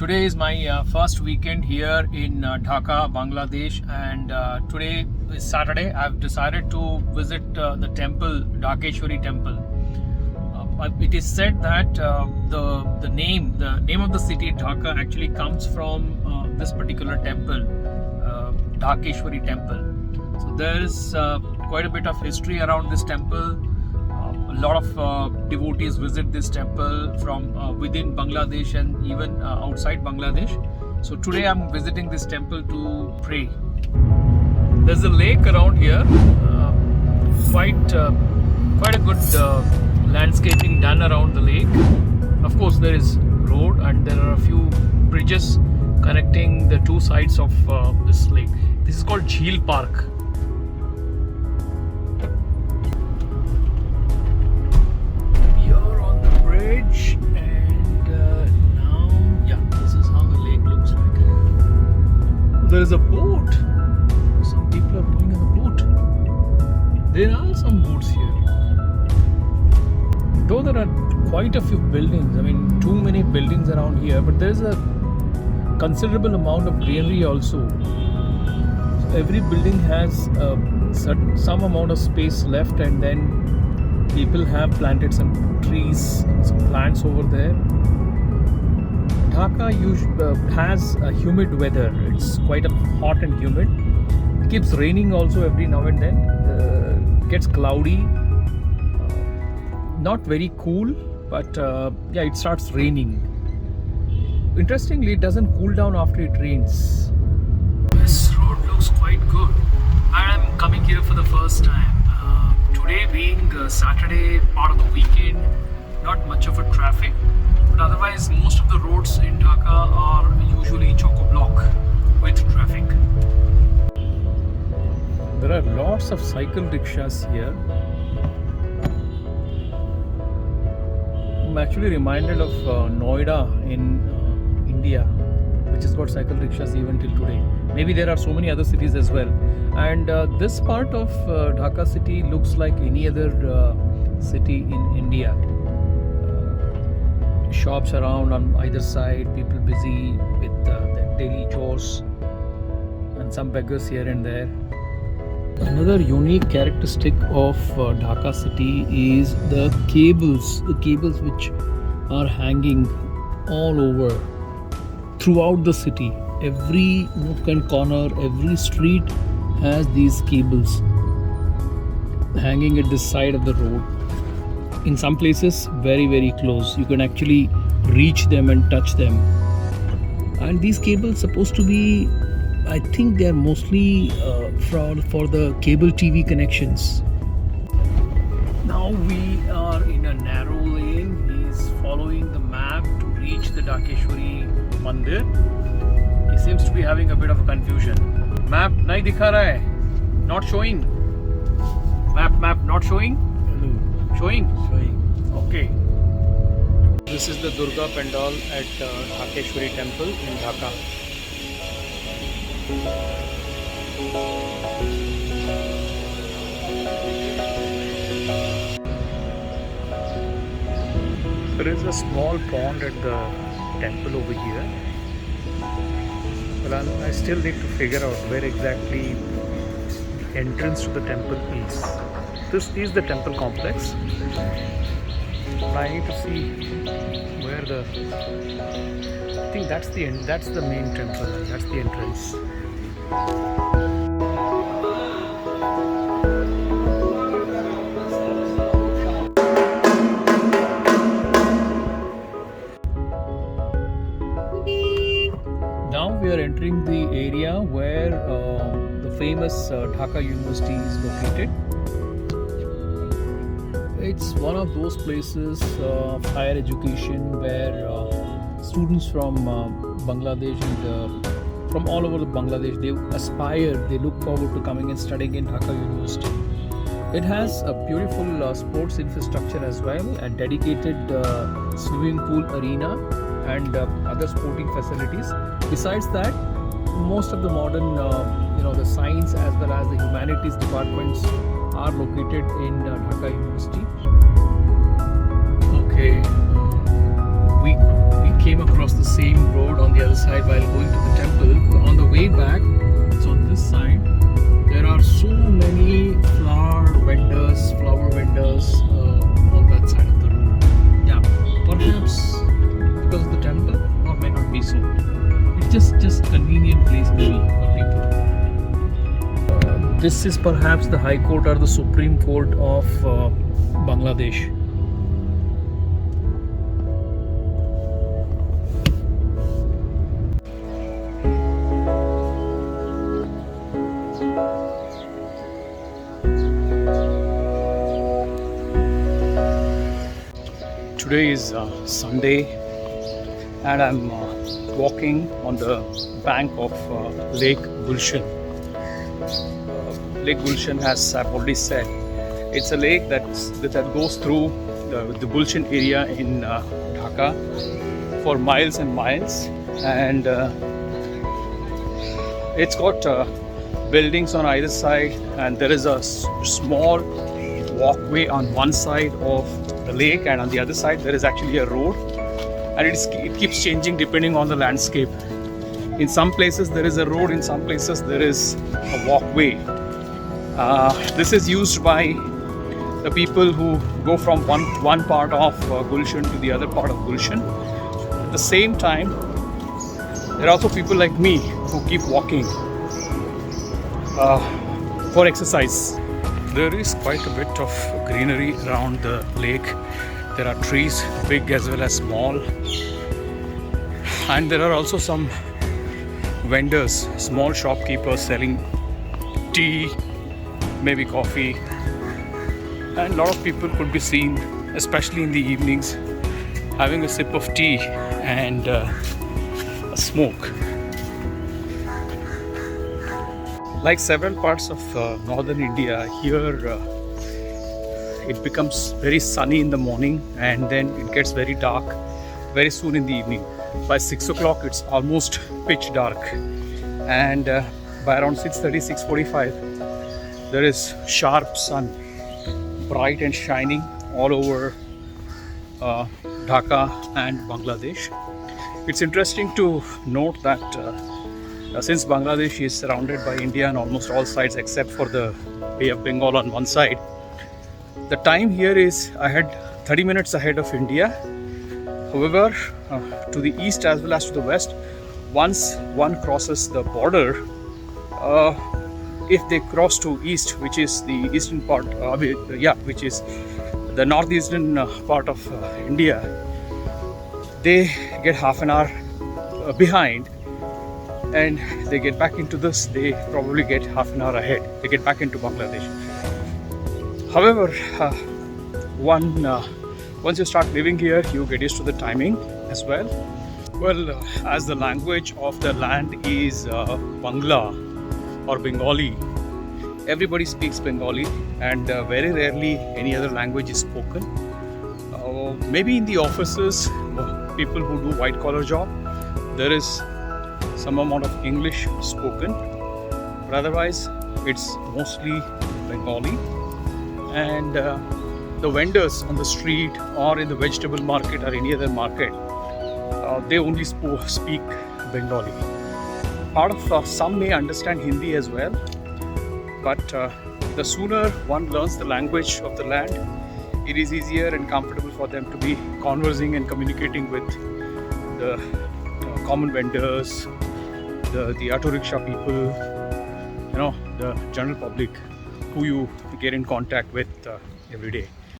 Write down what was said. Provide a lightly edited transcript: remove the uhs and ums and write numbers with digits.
Today is my first weekend here in Dhaka, Bangladesh, and today is Saturday. I've decided to visit the temple, Dhakeshwari temple. It is said that the name of the city Dhaka actually comes from this particular temple, Dhakeshwari temple. So there is quite a bit of history around this temple. A lot of devotees visit this temple from within Bangladesh and even outside Bangladesh. So today I'm visiting this temple to pray. There's a lake around here, quite a good landscaping done around the lake. Of course, there is road and there are a few bridges connecting the two sides of this lake. This is called Jheel Park. And now, yeah, this is how the lake looks like. There is a boat. Some people are going on a boat. There are some boats here. Though there are quite a few buildings, I mean, too many buildings around here, but there is a considerable amount of greenery also. So every building has some amount of space left, and then people have planted some trees, some plants over there. Dhaka has a humid weather. It's quite hot and humid. It keeps raining also every now and then. Gets cloudy. Not very cool, but yeah, it starts raining. Interestingly, it doesn't cool down after it rains. This road looks quite good. I'm coming here for the first time. Today being Saturday, part of the weekend, not much of a traffic, but otherwise most of the roads in Dhaka are usually chock-a-block with traffic. There are lots of cycle rickshaws here. I'm actually reminded of Noida in India, which has got cycle rickshaws even till today. Maybe there are so many other cities as well. And this part of Dhaka city looks like any other city in India. Shops around on either side, people busy with their daily chores, and some beggars here and there. Another unique characteristic of Dhaka city is the cables which are hanging all over throughout the city. Every nook and corner, every street has these cables hanging at the side of the road. In some places, very, very close. You can actually reach them and touch them. And these cables supposed to be, I think they are mostly for the cable TV connections. Now we are in a narrow lane. He is following the map to reach the Dhakeshwari Mandir. He seems to be having a bit of a confusion. Map nahi dikha raha hai. Not showing. Map not showing. Showing. Okay. This is the Durga Pandal at Dhakeshwari Temple in Dhaka. There is a small pond at the temple over here. But I still need to figure out where exactly the entrance to the temple is. This is the temple complex. But I need to see where I think that's the main temple. That's the entrance. Now we are entering the area where the famous Dhaka University is located. It's one of those places of higher education where students from Bangladesh and from all over Bangladesh, they look forward to coming and studying in Dhaka University. It has a beautiful sports infrastructure as well, a dedicated swimming pool arena and other sporting facilities. Besides that, most of the modern, the science as well as the humanities departments are located in Dhaka University. Okay, we came across the same road on the side while going to the temple. On the way back, so on this side, there are so many flower vendors on that side of the road. Yeah, perhaps because of the temple, or may not be so. It's just convenient place maybe for people. This is perhaps the High Court or the Supreme Court of Bangladesh. Today is Sunday, and I'm walking on the bank of Lake Gulshan. Lake Gulshan, as I've already said, it's a lake that goes through the Gulshan area in Dhaka for miles and miles, and it's got buildings on either side, and there is a small walkway on one side of the lake, and on the other side there is actually a road, and it keeps changing depending on the landscape. In some places there is a road, in some places there is a walkway. This is used by the people who go from one part of Gulshan to the other part of Gulshan. At the same time, there are also people like me who keep walking for exercise. There is quite a bit of greenery around the lake. There are trees, big as well as small, and there are also some vendors, small shopkeepers selling tea, maybe coffee, and a lot of people could be seen, especially in the evenings, having a sip of tea and a smoke. Like several parts of northern India, here it becomes very sunny in the morning, and then it gets very dark very soon in the evening. By 6 o'clock it's almost pitch dark, and by around 6:30, 6:45 there is sharp sun, bright and shining all over Dhaka and Bangladesh. It's interesting to note that since Bangladesh is surrounded by India on almost all sides except for the Bay of Bengal on one side, the time here is 30 minutes ahead of India. However, to the east as well as to the west, once one crosses the border, if they cross to east, which is the eastern part, which is the northeastern part of India, they get half an hour behind, and they get back into this, they probably get half an hour ahead. They get back into Bangladesh. However, once you start living here, you get used to the timing as well. Well, as the language of the land is Bangla or Bengali, everybody speaks Bengali, and very rarely any other language is spoken. Maybe in the offices, people who do white collar job, there is some amount of English spoken, but otherwise it's mostly Bengali. And the vendors on the street or in the vegetable market or any other market, they only speak Bengali. Part of some may understand Hindi as well, but the sooner one learns the language of the land, it is easier and comfortable for them to be conversing and communicating with the common vendors, the auto rickshaw people, the general public who you get in contact with every day.